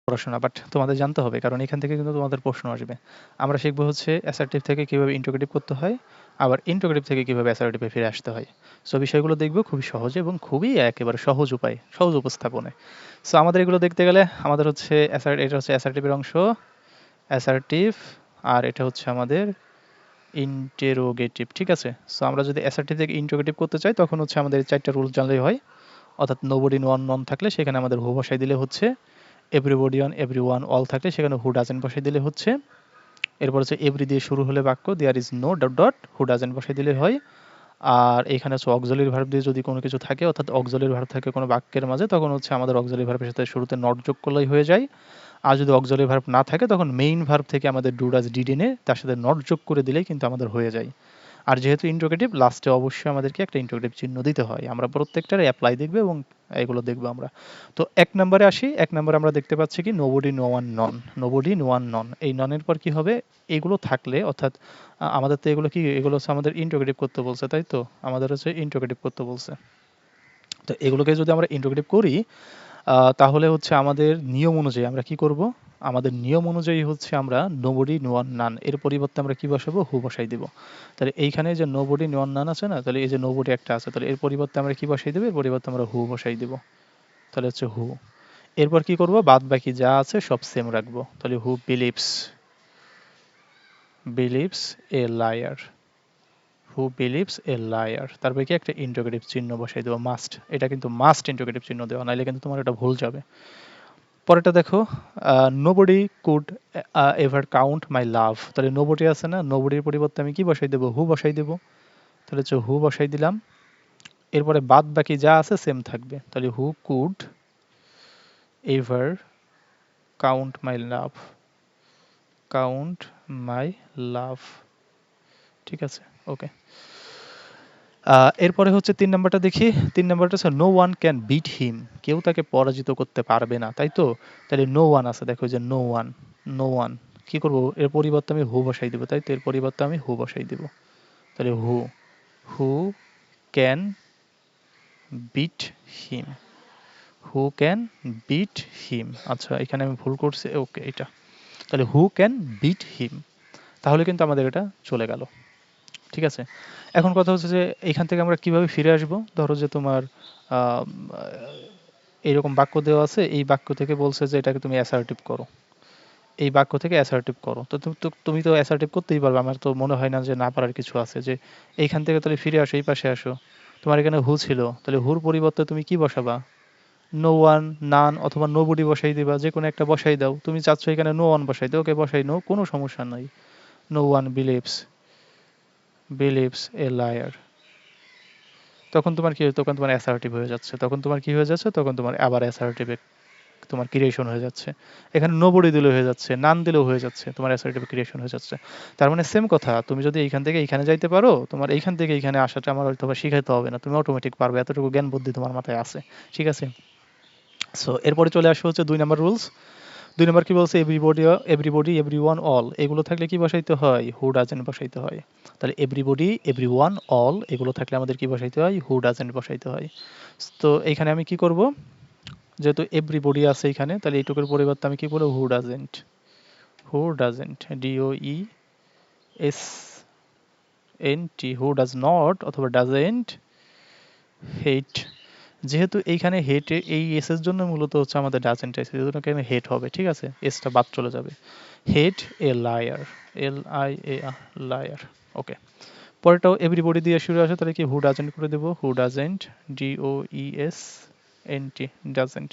পড়াশোনা, বাট তোমাদের জানতে হবে, কারণ এখান থেকে কিন্তু তোমাদের প্রশ্ন আসবে। আমরা শিখবো হচ্ছে অ্যাসার্টিভ থেকে কিভাবে ইন্টারোগেটিভ করতে হয়, আবার ইন্টারোগেটিভ থেকে কিভাবে অ্যাসার্টিভে ফিরে আসতে হয়। সো বিষয়গুলো দেখবো খুবই সহজে এবং খুবই একেবারে সহজ উপায়, সহজ উপস্থাপনে। সো আমাদের এগুলো দেখতে গেলে আমাদের হচ্ছে এটা হচ্ছে অ্যাসার্টিভের অংশ, অ্যাসার্টিভ, আর এটা হচ্ছে আমাদের ইন্টেরোগেটিভ, ঠিক আছে। সো আমরা যদি অ্যাসার্টিভ থেকে ইন্টারোগেটিভ করতে চাই তখন হচ্ছে আমাদের 4টা রুল জানলেই হয়। অর্থাৎ নোবডি, নো ওয়ান, নন থাকলে সেখানে আমাদের হু বসাই দিলে হচ্ছে, এভরিবডি, অন, এভরিওয়ান, অল থাকলে সেখানে হু ডাজেন্ট বসাই দিলে হচ্ছে। এরপর হচ্ছে এভরি দিয়ে শুরু হলে বাক্য, there is no dot dot who doesn't বসাই দিলে হয়। আর এখানে হচ্ছে অক্সিলারি ভার্ব দিয়ে যদি কোনো কিছু থাকে, অর্থাৎ অক্সিলারি ভার্ব থাকে কোনো বাক্যের মাঝে, তখন হচ্ছে আমাদের অক্সিলারি ভার্বের সাথে শুরুতে নট যোগ করলেই হয়ে যায়। আর যদি অক্সিলারি ভার্ব না থাকে তখন মেইন ভার্ব থেকে আমাদের ডু ডাজ ডিড এনে তার সাথে নট যোগ করে দিলেই কিন্তু আমাদের হয়ে যায়। আর যেহেতু ইন্টারোগেটিভ, লাস্টে অবশ্যই আমাদেরকে একটা ইন্টারোগেটিভ চিহ্ন দিতে হয়। আমরা প্রত্যেকটার অ্যাপ্লাই দেখবে এবং এগুলো দেখবো আমরা। তো 1 নম্বরে আসি। 1 নম্বরে আমরা দেখতে পাচ্ছি কি, নোবডি, নো ওয়ান, নন। নোবডি, নো ওয়ান, নন। এই ননের পর কি হবে? এগুলো থাকলে, অর্থাৎ আমাদের তো এগুলো কি, এগুলো হচ্ছে আমাদের ইন্টারোগেটিভ করতে বলছে, তাই তো? আমাদের হচ্ছে ইন্টারোগেটিভ করতে বলছে। তো এগুলোকে যদি আমরা ইন্টারোগেটিভ করি, তাহলে হচ্ছে আমাদের নিয়ম অনুযায়ী আমরা কি করব? আমাদের নিয়ম অনুযায়ী হচ্ছে আমরা নোবডি, নো ওয়ান, নান এর পরিবর্তে আমরা কি বসাবো? হু বসাই দিব। তাহলে এইখানে যে নোবডি, নো ওয়ান, নান আছে না? তাহলে এই যে নোবডি একটা আছে, তাহলে এর পরিবর্তে আমরা কি বসাই দেব? এর পরিবর্তে আমরা হু বসাই দিব। তাহলে হচ্ছে হু। এরপর কি করব? বাদ বাকি যা আছে সব সেম রাখবো। তাহলে who believes a liar. Who believes a liar. তারপরে কি একটা ইন্টারোগেটিভ চিহ্ন বসাই দেবো, মাস্ট। এটা কিন্তু মাস্ট ইন্টারোগেটিভ চিহ্ন দেওয়া, নাহলে কিন্তু তোমার এটা ভুল যাবে। পরেরটা দেখো, nobody could ever count my লাভ। তাহলে নোবডি আছে না, নোবডির পরিবর্তে আমি কি বসাই দেবো? হু বসাই দেবো। তাহলে হচ্ছে হু বসাই দিলাম। এরপরে বাদ বাকি যা আছে সেম থাকবে। তাহলে who could ever count my love, count my love, ঠিক আছে, ওকে। এরপরে হচ্ছে 3 নাম্বারটা দেখি। 3 নাম্বারটা হচ্ছে নো ওয়ান ক্যান বিট হিম। কেউ তাকে পরাজিত করতে পারবে না, তাই তো? তাহলে নো ওয়ান আছে, দেখো যে নো ওয়ান, নো ওয়ান। কি করব? এর পরিবর্তে আমি হু বসাই দিব, তাই তো? এর পরিবর্তে আমি হু বসাই দিব। তাহলে who, who can beat him, who can beat him. আচ্ছা, এখানে আমি ভুল করছি, ওকে, এটা। তাহলে হু ক্যান বিট হিম। তাহলে কিন্তু আমাদের এটা চলে গেল, ঠিক আছে। এখন কথা হচ্ছে যে এখান থেকে আমরা কিভাবে ফিরে আসব? ধরো যে তোমার এইরকম বাক্য দেওয়া আছে, এই বাক্য থেকে বলছে যে এটাকে তুমি অ্যাসার্টিভ করো, এই বাক্য থেকে অ্যাসার্টিভ করো। তো তুমি তো অ্যাসার্টিভ করতেই পারবে। আমার তো মনে হয় না যে না পারার কিছু আছে, যে এইখান থেকে তাহলে ফিরে আসো, এই পাশে আসো। তোমার এখানে হু ছিল, তাহলে হুর পরিবর্তে তুমি কি বসাবা? নো ওয়ান, নান অথবা নোবডি বসাই দিবা, যে কোনো একটা বসাই দাও। তুমি চাচ্ছ এখানে নো ওয়ান বসাইতে, ওকে বসাই নাও, কোনো সমস্যা নাই। No one believes a liar. তখন তোমার কি, তখন তোমার অ্যাসার্টিভ হয়ে যাচ্ছে, তখন তোমার কি হয়ে যাচ্ছে, তখন তোমার আবার অ্যাসার্টিভ তোমার ক্রিয়েশন হয়ে যাচ্ছে। এখানে নোবডি দিলেও হয়ে যাচ্ছে, নান দিলেও হয়ে যাচ্ছে, তোমার অ্যাসার্টিভ ক্রিয়েশন হয়ে যাচ্ছে। তার মানে সেম কথা, তুমি যদি এইখান থেকে এইখানে যাইতে পারো, তোমার এইখান থেকে এইখানে আসাটা আমার হয়তো শিখাইতে হবে না, তুমি অটোমেটিক পারবে, এতটুকু জ্ঞান বুদ্ধি তোমার মাথায় আছে, ঠিক আছে। সো এরপরে চলে আসবে হচ্ছে 2 নাম্বার রুলস। 2 নাম্বার কি বলছে? এভরিবডি, এভরিওয়ান, অল এগুলো থাকলে কি বসাইতে হয়? হু ডাজেন্ট বসাইতে হয়। তাহলে এভরিবডি, এভরিওয়ান, অল এগুলো থাকলে আমাদের কি বসাইতে হয়? হু ডাজেন্ট বসাইতে হয়। তো এইখানে আমি কি করব? যেহেতু এভরিবডি আছে এখানে, তাহলে এইটুকুর পরিবর্তে আমি কি বলবো? Who doesn't, who doesn't, DOESNT, who does not অথবা ডাজেন্ট হেট। যেহেতু এইখানে হেট, এই এস এর জন্য মূলত হচ্ছে আমাদের ডাজেন্ট এস, এই জন্য এখানে হেট হবে, ঠিক আছে, এসটা বাদ চলে যাবে। Hate a liar, LIA, liar, okay. পরেরটাও এভরিবডি দিয়ে শুরু আসে, তাহলে কি হু ডাজেন্ট করে দেবো? Who doesn't, DOESNT, doesn't.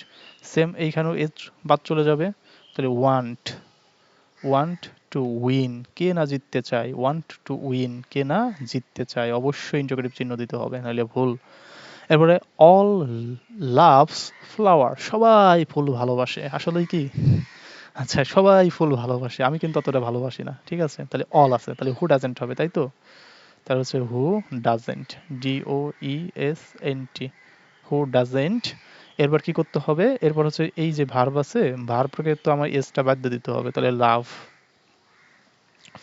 Same এইখানেও এস বাদ চলে যাবে। তাহলে ওয়ান্ট টু উইন, কে না জিততে চায়? ওয়ান্ট টু উইন, কে না জিততে চায়? অবশ্যই ইন্টারোগেটিভ চিহ্ন দিতে হবে, নাহলে ভুল। এরপরে অল লাভস ফ্লাওয়ার, সবাই ফুল ভালোবাসে। আসলেই কি? আচ্ছা, সবাই ফুল ভালোবাসে, আমি কিন্তু অতটা ভালোবাসি না, ঠিক আছে। তাহলে অল আছে, তাহলে হু ডাজেন্ট হবে, তাই তো? তাহলে হচ্ছে হু ডাজেন্ট, DOESNT, হু ডাজেন্ট। এরপর কি করতে হবে? এরপর হচ্ছে এই যে ভার্ব আছে, ভার্বকে তো আমার এসটা বাদ দিয়ে দিতে হবে। তাহলে লাভ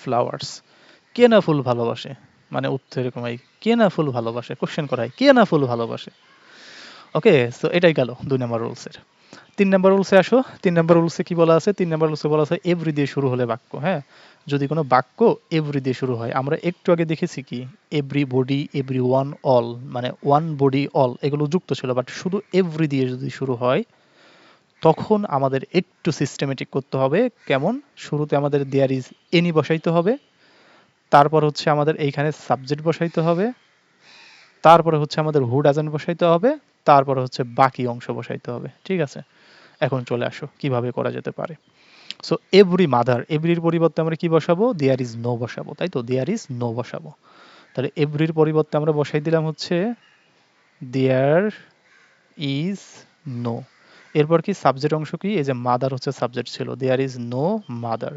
ফ্লাওয়ার্স, কে না ফুল ভালোবাসে? মানে উত্তর এরকম হয়, কে না ফুল ভালোবাসে, কোশ্চেন করা হয়, কে না ফুল ভালোবাসে। ওকে, সো এটাই গেল 2 নম্বর রুলসের। 3 নাম্বার রুলসে আসো। 3 নাম্বার রুলসে কি বলা আছে? 3 নাম্বার রুলসে বলা আছে এভরি দিয়ে শুরু হলে বাক্য, হ্যাঁ? যদি কোনো বাক্য এভরি দিয়ে শুরু হয়, আমরা একটু আগে দেখেছি কি এভরিবডি, এভরিওয়ান, অল, মানে ওয়ান বডি অল এগুলো যুক্ত ছিল, বাট শুধু এভরি দিয়ে যদি শুরু হয় তখন আমাদের একটু সিস্টেমেটিক করতে হবে। কেমন? শুরুতে আমাদের দেয়ার ইজ এনি বসাইতে হবে, তারপর হচ্ছে আমাদের এইখানে সাবজেক্ট বসাইতে হবে, তারপরে হচ্ছে আমাদের হু ডাজেন্ট বসাইতে হবে, তারপরে হচ্ছে বাকি অংশ বসাইতে হবে। ঠিক আছে, এখন চলে আসো কিভাবে করা যেতে পারে। সো এভরি মাদার, এভরির পরিবর্তে আমরা কি বসাবো? দেয়ার ইজ নো বসাবো, তাই তো? দেয়ার ইজ নো বসাবো। তাহলে এভরির পরিবর্তে আমরা বসাই দিলাম হচ্ছে দেয়ার ইজ নো। এরপর কি সাবজেক্ট অংশ কি? এই যে মাদার হচ্ছে সাবজেক্ট ছিল, দেয়ার ইজ নো মাদার।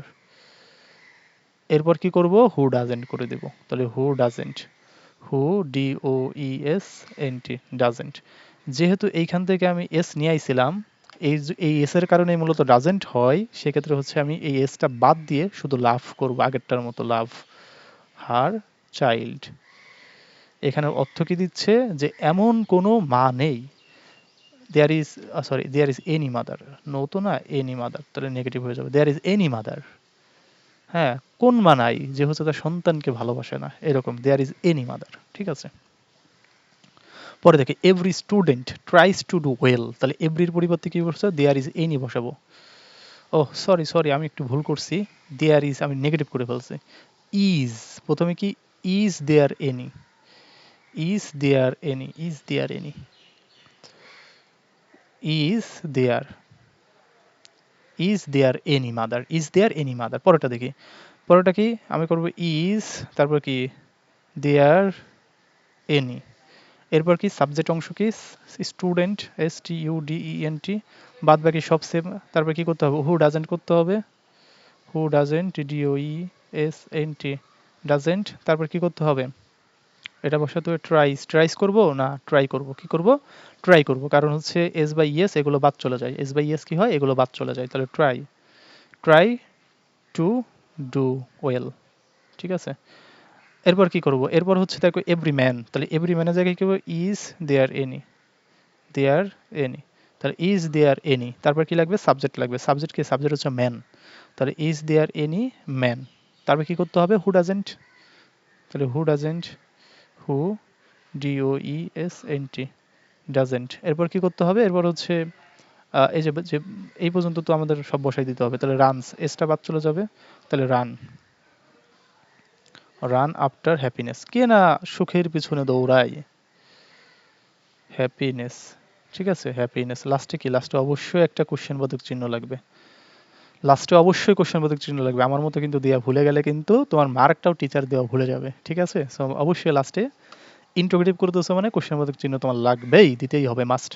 এরপর কি করব? হু ডাজেন্ট করে দেব। তাহলে who doesn't, who DOESNT, doesn't. যেহেতু এইখান থেকে আমি এস নিয়ে আইছিলাম, এই এস এর কারণে মূলত ডাজেন্ট হয়, সেক্ষেত্রে হচ্ছে আমি এই এসটা বাদ দিয়ে শুধু লাভ করব, আগেরটার মতো লাভ, হার চাইল্ড। এখানে অর্থ কি দিচ্ছে? যে এমন কোনো মা নেই, there is, sorry, there is any mother, no তো না, এনি মাদার, তাহলে নেগেটিভ হয়ে যাবে। দেয়ার ইজ এনি মাদার, হ্যাঁ, কোন মা নাই যে হচ্ছে তার সন্তানকে ভালোবাসে না, এরকম দেয়ার ইজ এনি মাদার। ঠিক আছে, পরে দেখে every student tries to do well, তাহলে এভরির পরিবর্তে কি বসছে? দেয়ার ইজ এনি বসাবো। ও সরি সরি, আমি একটু ভুল করছি, দেয়ার ইজ আমি নেগেটিভ করে ফেলছি। ইজ, প্রথমে কি is there any, is there any, is there any, is there, is there any mother, is there any mother. পরেরটা দেখি, পরেরটা কি আমি করব? ইজ, তারপর কি দেয়ার এনি, এরপর কি সাবজেক্ট অংশ কি স্টুডেন্ট, STUDENT, বাদ বাকি সব সেম। তারপর কি করতে হবে? হু ডাজেন্ট করতে হবে, হু ডাজেন্ট, DOESNT, ডাজেন্ট। তারপর কি করতে হবে? এটা বসাতে হবে ট্রাইস, ট্রাইস করব না ট্রাই করব, কি করব? ট্রাই করব, কারণ হচ্ছে এস বাই ইয়েস এগুলো বাদ চলে যায়, এস বাই ইয়েস কি হয়? এগুলো বাদ চলে যায়, তাহলে try, try to do well. ঠিক আছে, এরপর কি করব? এরপর হচ্ছে দেখো এভরি ম্যান, তাহলে এভরি ম্যানের জায়গায় কি হবে? Is there any, there any, তাহলে ইজ দেয়ার এনি, তারপর কি লাগবে? সাবজেক্ট লাগবে, সাবজেক্ট কি? সাবজেক্ট হচ্ছে ম্যান, তাহলে ইজ দেয়ার এনি ম্যান। তারপর কি করতে হবে? হু ডাজেন্ট, তাহলে who doesn't, who DOESNT, doesn't. এরপর কি করতে হবে? এরপর হচ্ছে এই যে এই পর্যন্ত তো আমাদের সব বসাই দিতে হবে, তাহলে রানস, এসটা বাদ চলে যাবে, তাহলে রান, রান আফটার হ্যাপিনেস, কে না সুখের পিছনে দৌড়ায়? হ্যাপিনেস, ঠিক আছে, হ্যাপিনেস। লাস্টে কি? লাস্টে অবশ্যই একটা কোশ্চেন বোধক চিহ্ন লাগবে, লাস্টে অবশ্যই কোশ্চেন বোধক চিহ্ন লাগবে। আমার মতো কিন্তু দেওয়া ভুলে গেলে কিন্তু তোমার মার্কটাও টিচার দেওয়া ভুলে যাবে। ঠিক আছে, সো অবশ্যই লাস্টে ইন্টিগ্রেটিভ করতেছো মানে কোশ্চেন বোধক চিহ্ন তোমার লাগবেই, দিতেই হবে, মাস্ট।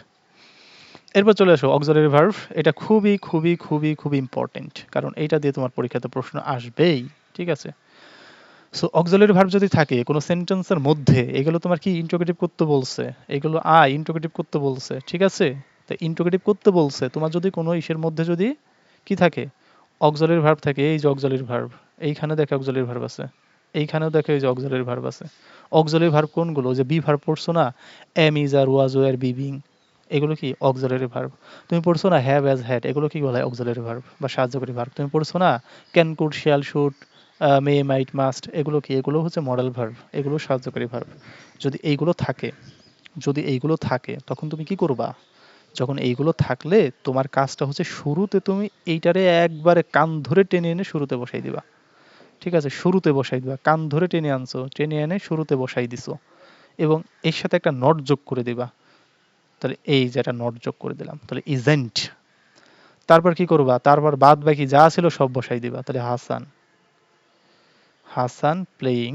এরপর চলে আসো অক্সিলারি ভার্ব। এটা খুবই খুবই খুবই খুবই ইম্পর্টেন্ট, কারণ এইটা দিয়ে তোমার পরীক্ষাতে প্রশ্ন আসবেই। ঠিক আছে, সো অক্সিলারি ভার্ব যদি থাকে কোনো সেন্টেন্সের মধ্যে, এগুলো তোমার কি ইন্টিগ্রেটিভ করতে বলছে, এগুলো ইন্টিগ্রেটিভ করতে বলছে। ঠিক আছে, তো ইন্টিগ্রেটিভ করতে বলছে, তোমার যদি কোনো ইসের মধ্যে যদি কি থাকে? অক্সিলারি ভার্ব থাকে, এই যে অক্সিলারি ভার্ব, এইখানে দেখে অক্সিলারি ভার্ব আছে, এইখানেও দেখে এই যে অক্সিলারি ভার্ব আছে। অক্সিলারি ভার্ব কোনগুলো? যে বি ভার্ব পড়ছো না, am, is, are, was, were, be, being, এগুলো কি অক্সিলারি ভার্ব। তুমি পড়ছো না হ্যাভ, হ্যাজ, হ্যাড, এগুলো কি বলা হয়? অক্সিলারি ভার্ব বা সাহায্যকারী ভার্ব। তুমি পড়ছো না can, could, shall, should, may, might, must, এগুলো কি? এগুলো হচ্ছে মডেল ভার্ব, এগুলো সাহায্যকারী ভার্ব। যদি এইগুলো থাকে, যদি এইগুলো থাকে তখন তুমি কি করবা? যখন এইগুলো থাকলে তোমার কাজটা হচ্ছে শুরুতে তুমি এইটারে একবারে কান ধরে টেনে এনে শুরুতে বসাই দিবা। ঠিক আছে, শুরুতে বসাই দিবা, কান ধরে টেনে আনছো, টেনে এনে শুরুতে বসাই দিছো, এবং এর সাথে একটা নট যোগ করে দিবা। তাহলে এই যে একটা নট যোগ করে দিলাম, তাহলে ইজেন্ট। তারপর কি করবা? তারপর বাদ বাকি যা ছিল সব বসাই দিবা, তাহলে Hasan, Hasan playing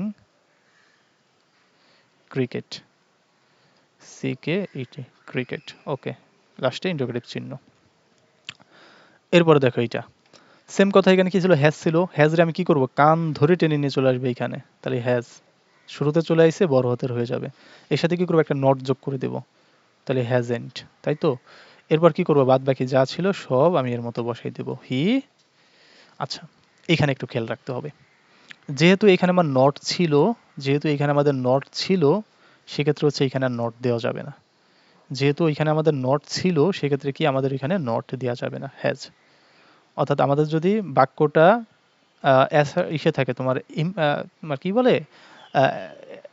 cricket, CKET, cricket. Okay, লাস্টে ইন্টারোগেটিভ চিহ্ন। এরপরে দেখো এইটা সেম কথা, এখানে কি ছিল? হ্যাজ ছিল, হ্যাজরে আমি কি করব? কান ধরে টেনে নিয়ে চলে আসবে এইখানে, তাহলে হ্যাজ শুরুতে চলে আইসে, বড় হাতের হয়ে যাবে। এর সাথে কি করবো? একটা নট যোগ করে দেব, তাহলে হ্যাজেন্ট, তাই তো? এরপর কি করবো? বাদ বাকি যা ছিল সব আমি এর মতো বসাই দেব, হি। আচ্ছা, এখানে একটু খেয়াল রাখতে হবে, যেহেতু এখানে আমার নট ছিল, যেহেতু এখানে আমাদের নট ছিল, সেক্ষেত্রে হচ্ছে এখানে আর নট দেওয়া যাবে না। যেহেতু এখানে আমাদের নট ছিল, সেক্ষেত্রে কি আমাদের এখানে নট দেওয়া যাবে না, হ্যাজ। অর্থাৎ আমাদের যদি বাক্যটা ইসে থাকে, তোমার কি বলে,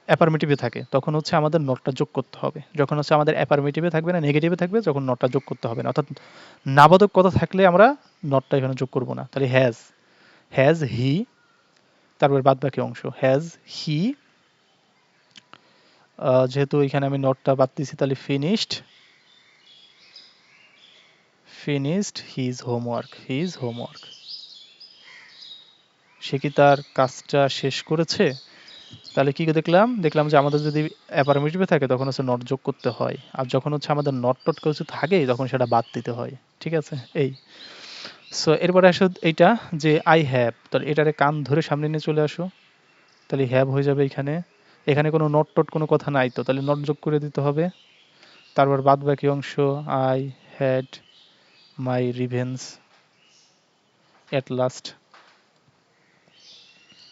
অ্যাফার্মেটিভে থাকে, তখন হচ্ছে আমাদের নটটা যোগ করতে হবে। যখন হচ্ছে আমাদের অ্যাফার্মেটিভে থাকবে না, নেগেটিভে থাকবে, যখন নটটা যোগ করতে হবে না। অর্থাৎ নাবোধক কথা থাকলে আমরা নটটা এখানে যোগ করব না। তাহলে হ্যাজ, হ্যাজ হি, তারপর বাদ বাকি অংশ হ্যাজ হি, যেহেতু এখানে আমি নটটা বাদ দিছি, তাহলে finished his homework, his homework. সে কি তার কাজটা শেষ করেছে? তাহলে কি দেখলাম যে আমাদের যদি অ্যাফার্মেটিভে থাকে তখন হচ্ছে নট যোগ করতে হয়, আর যখন হচ্ছে আমাদের নট টট কিছু থাকে তখন সেটা বাদ দিতে হয়। ঠিক আছে, এই। সো এরপরে আসো এইটা, যে আই হ্যাভ, তাহলে এটারে কান ধরে সামনে নিয়ে চলে আসো, তাহলে হ্যাভ হয়ে যাবে এখানে। এখানে কোনো নট টট কোনো কথা নাই, তো তাহলে নট যোগ করে দিতে হবে। তারপর বাদ বাকি অংশ I had my revenge at last,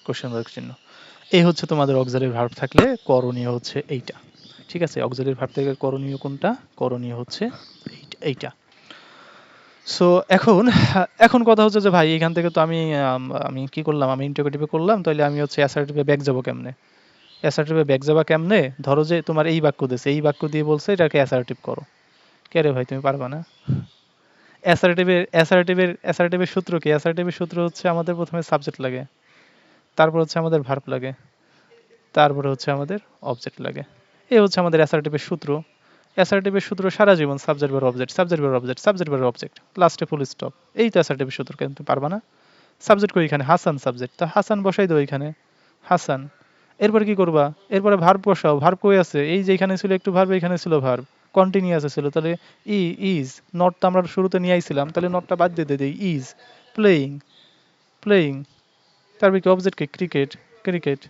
question mark চিহ্ন। এই হচ্ছে তোমাদের অক্সিলারি ভার্ব থাকলে করণীয় হচ্ছে এইটা। ঠিক আছে, অক্সিলারি ভার্ব থেকে করণীয় কোনটা? করণীয় হচ্ছে এইটা। সো এখন কথা হচ্ছে যে ভাই এখান থেকে তো আমি কি করলাম, আমি ইন্টারোগেটিভে করলাম, তাহলে আমি হচ্ছে অ্যাসার্টিভে ব্যাক যাবো কেমনে? অ্যাসার্টিভে ব্যাক যাবা কেমনে? ধরো যে তোমার এই বাক্য দিয়েছে, এই বাক্য দিয়ে বলছে এটাকে অ্যাসার্টিভ করো। কে রে ভাই, তুমি পারবা না? অ্যাসার্টিভের সূত্র কি? অ্যাসার্টিভের সূত্র হচ্ছে আমাদের প্রথমে সাবজেক্ট লাগে, তারপর হচ্ছে আমাদের ভার্ব লাগে, তারপরে হচ্ছে আমাদের অবজেক্ট লাগে। এই হচ্ছে আমাদের অ্যাসার্টিভের সূত্র। অ্যাসার্টিভের সূত্র সারা জীবন subject verb object, subject verb object, subject verb object, লাস্টে ফুল স্টপ। এই তো অ্যাসার্টিভের সূত্র। কেন তুমি পারবা না? সাবজেক্ট কই এখানে? হাসান সাবজেক্ট, তা হাসান বসাই দাও এখানে, হাসান। এরপরে কি করবা? এরপরে ভার্ব বসাও। ভার্ব কই আছে? এই যে এখানে ছিল একটু ভার্ব, এখানে ছিল ভার্ব, কন্টিনিউয়াসে ছিল, তাহলে ইজ। নট তো আমরা শুরুতে নিয়ে আইছিলাম, তাহলে নটটা বাদ দিয়ে দিই, ইজ প্লেয়িং, প্লেয়িং। তারপরে কি অবজেক্ট? কি ক্রিকেট, ক্রিকেট।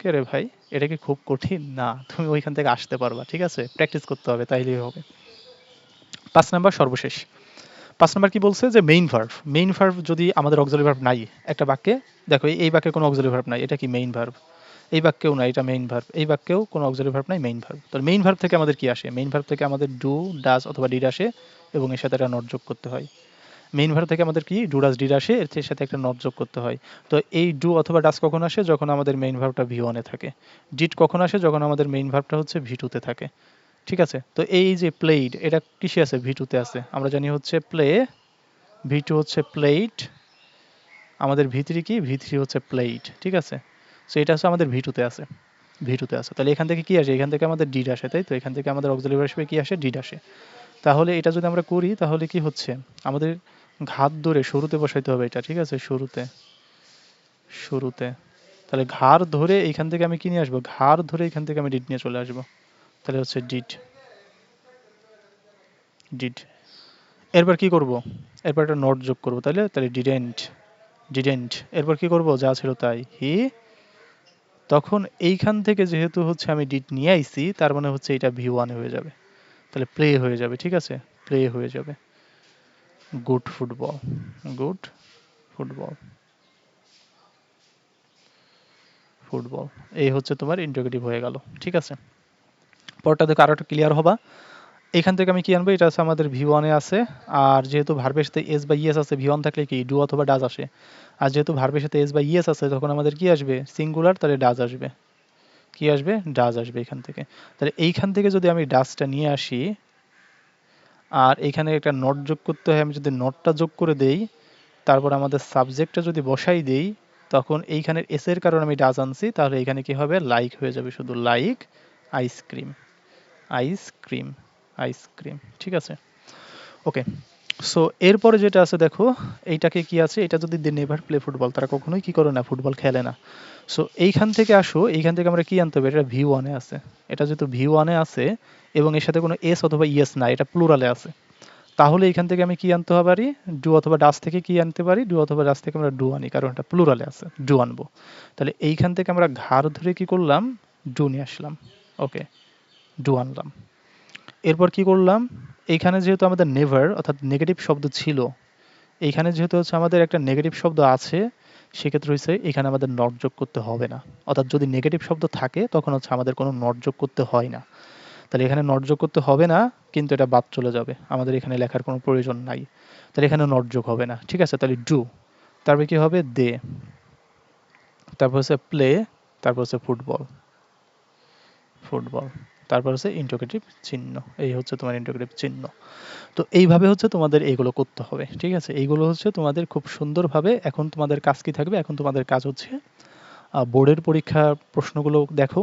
কে রে ভাই, এটা কি খুব কঠিন? না, তুমি ওইখান থেকে আসতে পারবা। ঠিক আছে, প্র্যাকটিস করতে হবে, তাইলেই হবে। 5 নাম্বার সর্বশেষ। 5 নাম্বার কি বলছে? যে মেইন ভার্ব। মেইন ভার্ব যদি আমাদের অক্সিলারি ভার্ব নাই একটা বাক্যে, দেখো এই বাক্যে কোনো অক্সিলারি ভার্ব নাই, এটা কি মেইন ভার্ব? এই বাক্যেও নাই, এটা মেইন ভার্ব। এই বাক্যেও কোনো অক্সিলারি ভার্ব নাই, মেইন ভার্ব। তো মেইন ভার্ব থেকে আমাদের কি আসে? মেইন ভার্ব থেকে আমাদের ডু, ডাজ অথবা ডিড আসে, এবং এর সাথে একটা নট যোগ করতে হয়। মেইন ভার্ব থেকে আমাদের কি ডু, ডাজ, ডিড আসে, এর সাথে একটা নট যোগ করতে হয়। তো এই ডু অথবা ডাজ কখন আসে? যখন আমাদের মেইন ভার্বটা ভি1 এ থাকে। ডিড কখন আসে? যখন আমাদের মেইন ভার্বটা হচ্ছে ভি2 তে থাকে। ঠিক আছে, তো এই যে প্লেইড, এটা কিসে আছে? ভি2 তে আছে। আমরা জানি হচ্ছে প্লে, ভি2 হচ্ছে প্লেইড, আমাদের ভি3 কি? ভি3 হচ্ছে প্লেইড। ঠিক আছে, সো এটা হচ্ছে আমাদের ভি2 তে আছে, ভি2 তে আছে। তাহলে এখান থেকে কি আসে? এখান থেকে আমাদের ডিড আসে, তাই তো? এখান থেকে আমাদের অক্সিলারি ভার্ব হিসেবে কি আসে? ডিড আসে। তাহলে এটা যদি আমরা করি, তাহলে কি হচ্ছে? আমাদের ঘাত ধরে শুরুতে বসাইতে হবে এটা। ঠিক আছে, শুরুতে, শুরুতে। তাহলে ঘাড় ধরে এখান থেকে আমি কি নিয়ে আসবো? ঘাড় ধরে এখান থেকে আমি ডিড নিয়ে চলে আসবো। তাহলে হচ্ছে ডিড, ডিড। এরপর কি করব? এরপর একটা নট যোগ করব, তাহলে তাহলে ডিডেন্ট, ডিডেন্ট। এরপর কি করব? যা ছিল তাই, হি। তখন এইখান থেকে যেহেতু হচ্ছে আমি ডিড নিয়ে আইছি, তার মানে হচ্ছে এটা ভি1 হয়ে যাবে, তাহলে প্লে হয়ে যাবে। ঠিক আছে, প্লে হয়ে যাবে। Good football, good football, football. এই হচ্ছে তোমার ইন্টারোগেটিভ হয়ে গেল। ঠিক আছে, পরটা দেখো আরো একটু ক্লিয়ার হবা। এখান থেকে আমি কি আনবো? এটা আছে আমাদের ভি1 এ আছে, আর যেহেতু ভার্বের সাথে এস বা ইএস আছে, ভি1 থাকলে কি ডু অথবা ডাজ আসে। আর যেহেতু ভার্বের সাথে এস বা ইএস আছে, তখন আমাদের কি আসবে? সিঙ্গুলার, তাহলে ডাজ আসবে। কি আসবে? ডাজ আসবে এখান থেকে। তাহলে এইখান থেকে যদি আমি ডাজটা নিয়ে আসি, আর এখানে একটা নট যোগ করতে হয়, আমি যদি নটটা যোগ করে দেই, তারপর আমাদের সাবজেক্টটা যদি বসাই দেই, তখন এইখানের এস এর কারণে আমি ডাজ আনছি, তাহলে এখানে কি হবে? লাইক হয়ে যাবে, শুধু লাইক আইসক্রিম, আইসক্রিম, আইসক্রিম। ঠিক আছে, ওকে। সো এরপরে যেটা আছে দেখো, এইটাকে কি আছে? এটা যদি দে নেভার প্লে ফুটবল, তারা কখনোই কি করে না? ফুটবল খেলে না। সো এইখান থেকে আসো, এইখান থেকে আমরা কি আনতে হবে? এটা ভি1 এ আছে। এটা যেহেতু ভি1 এ আছে এবং এর সাথে কোনো এস অথবা ইএস না, এটা প্লুরালে আছে, তাহলে এখান থেকে আমি কি আনতে পারি? ডু অথবা ডাস থেকে কি আনতে পারি? ডু অথবা ডাস থেকে আমরা ডু আনি, কারণ এটা প্লুরালে আছে, ডু আনবো। তাহলে এইখান থেকে আমরা ঘাড় ধরে কি করলাম? ডু নিয়ে আসলাম। ওকে, ডু আনলাম। এরপর কি করলাম? এইখানে যেহেতু আমাদের নেভার অর্থাৎ নেগেটিভ শব্দ ছিল, এইখানে যেহেতু হচ্ছে আমাদের একটা নেগেটিভ শব্দ আছে, সেক্ষেত্রে হচ্ছে এখানে আমাদের নট যোগ করতে হবে না। অর্থাৎ যদি নেগেটিভ শব্দ থাকে তখন হচ্ছে আমাদের কোনো নট যোগ করতে হয় না। তাহলে এখানে নট যোগ করতে হবে না, কিন্তু এটা বাদ চলে যাবে, আমাদের এখানে লেখার কোনো প্রয়োজন নাই। তাহলে এখানে নট যোগ হবে না, ঠিক আছে। তাহলে ডু, তারপরে কি হবে দে, তারপর হচ্ছে প্লে, তারপর হচ্ছে ফুটবল, ফুটবল, তারপর হচ্ছে ইন্টারোগেটিভ চিহ্ন। এই হচ্ছে তোমার ইন্টারোগেটিভ চিহ্ন। তো এইভাবে হচ্ছে তোমাদের এইগুলো করতে হবে, ঠিক আছে। এইগুলো হচ্ছে তোমাদের খুব সুন্দরভাবে। এখন তোমাদের কাজ কি থাকবে? এখন তোমাদের কাজ হচ্ছে বোর্ডের পরীক্ষার প্রশ্নগুলো দেখো,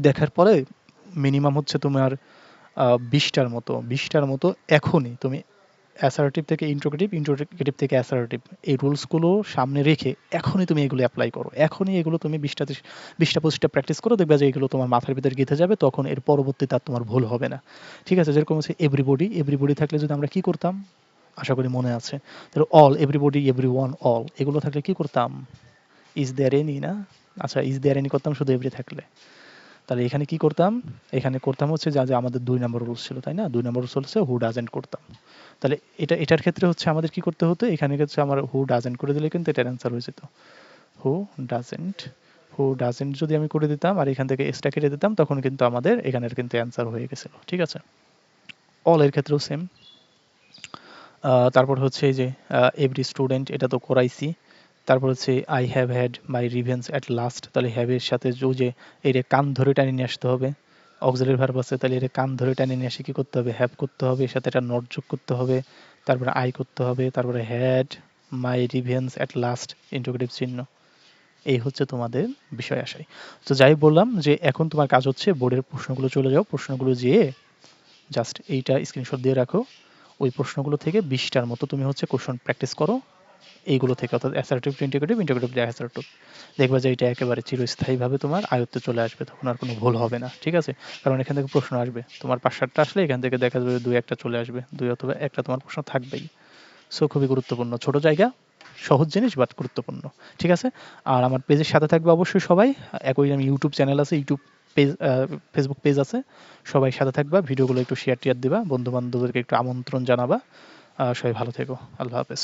দেখার পরে মিনিমাম হচ্ছে তোমার 20টার মতো এখনই তুমি অ্যাসার্টিভ থেকে ইন্ট্রোগেটিভ, ইন্ট্রোগেটিভ থেকে অ্যাসার্টিভ, এই রুলসগুলো সামনে রেখে এখনই তুমি এগুলো অ্যাপ্লাই করো। এখনই এগুলো তুমি 20টা প্র্যাকটিস করো, দেখবে যে এগুলো তোমার মাথার ভিতরে গেঁথে যাবে, তখন এর পরবর্তীতে আর তোমার ভুল হবে না, ঠিক আছে। যেরকম হচ্ছে এভরিবডি, এভরিবডি থাকলে যদি আমরা কি করতাম, আশা করি মনে আছে। তাহলে অল, এভরিবডি, এভরিওয়ান, অল, এগুলো থাকলে কি করতাম? ইজ দেয়ার এনি, না? আচ্ছা, ইজ দেয়ার এনি করতাম শুধু এভরি থাকলে। তাহলে এখানে কি করতাম? এখানে করতাম হচ্ছে যা যা আমাদের 2 নম্বর রুলস ছিল, তাই না? 2 নম্বর রুলস হচ্ছে হু ডাজেন্ট করতাম। তাহলে এটার ক্ষেত্রে হচ্ছে আমাদের কি করতে হতো? এখানে হচ্ছে আমার হু ডাজেন্ট করে দিলে কিন্তু এটার অ্যান্সার হয়ে যেত হু ডাজেন্ট। হু ডাজেন্ট যদি আমি করে দিতাম আর এখান থেকে এসটা কেটে দিতাম, তখন কিন্তু আমাদের এখানের কিন্তু অ্যান্সার হয়ে গেছিল, ঠিক আছে। অল এর ক্ষেত্রেও সেম। তারপর হচ্ছে এই যে এভরি স্টুডেন্ট, এটা তো করাইছি। তারপর হচ্ছে I have had my revenge at last, তাহলে হ্যাভের সাথে যে এর কান ধরে টানি নিয়ে আসতে হবে, অক্সিলারি ভার্ব আছে, তাহলে এর কান ধরে টানি নিয়ে এসে কি করতে হবে? হ্যাভ করতে হবে, এর সাথে একটা নট যোগ করতে হবে, তারপরে আই করতে হবে, তারপরে had my revenge at last, interrogative চিহ্ন। এই হচ্ছে তোমাদের বিষয় আশায়। তো যাই বললাম যে এখন তোমার কাজ হচ্ছে বোর্ডের প্রশ্নগুলো চলে যাও, প্রশ্নগুলো যেয়ে জাস্ট এইটা স্ক্রিনশট দিয়ে রাখো। ওই প্রশ্নগুলো থেকে 20টার মতো তুমি হচ্ছে কোশ্চেন প্র্যাকটিস করো এইগুলো থেকে, অর্থাৎ assertive to integrative, integrative to assertive. দেখবা যে এটা একেবারে চিরস্থায়ীভাবে তোমার আয়ত্তে চলে আসবে, তখন আর কোনো ভুল হবে না, ঠিক আছে। কারণ এখান থেকে প্রশ্ন আসবে, তোমার 5-7টা আসলে এখান থেকে দেখা যাবে 2-1টা চলে আসবে, 2 অথবা 1টা তোমার প্রশ্ন থাকবেই। সো খুবই গুরুত্বপূর্ণ, ছোট জায়গা, সহজ জিনিস বাট গুরুত্বপূর্ণ, ঠিক আছে। আর আমার পেজের সাথে থাকবে অবশ্যই সবাই। একই আমি ইউটিউব চ্যানেল আছে, ইউটিউব পেজ, ফেসবুক পেজ আছে, সবাই সাথে থাকবা, ভিডিওগুলো একটু শেয়ার টিয়ার দিবা, বন্ধু বান্ধবদেরকে একটু আমন্ত্রণ জানাবা। সবাই ভালো থেকো, আল্লাহ হাফেজ।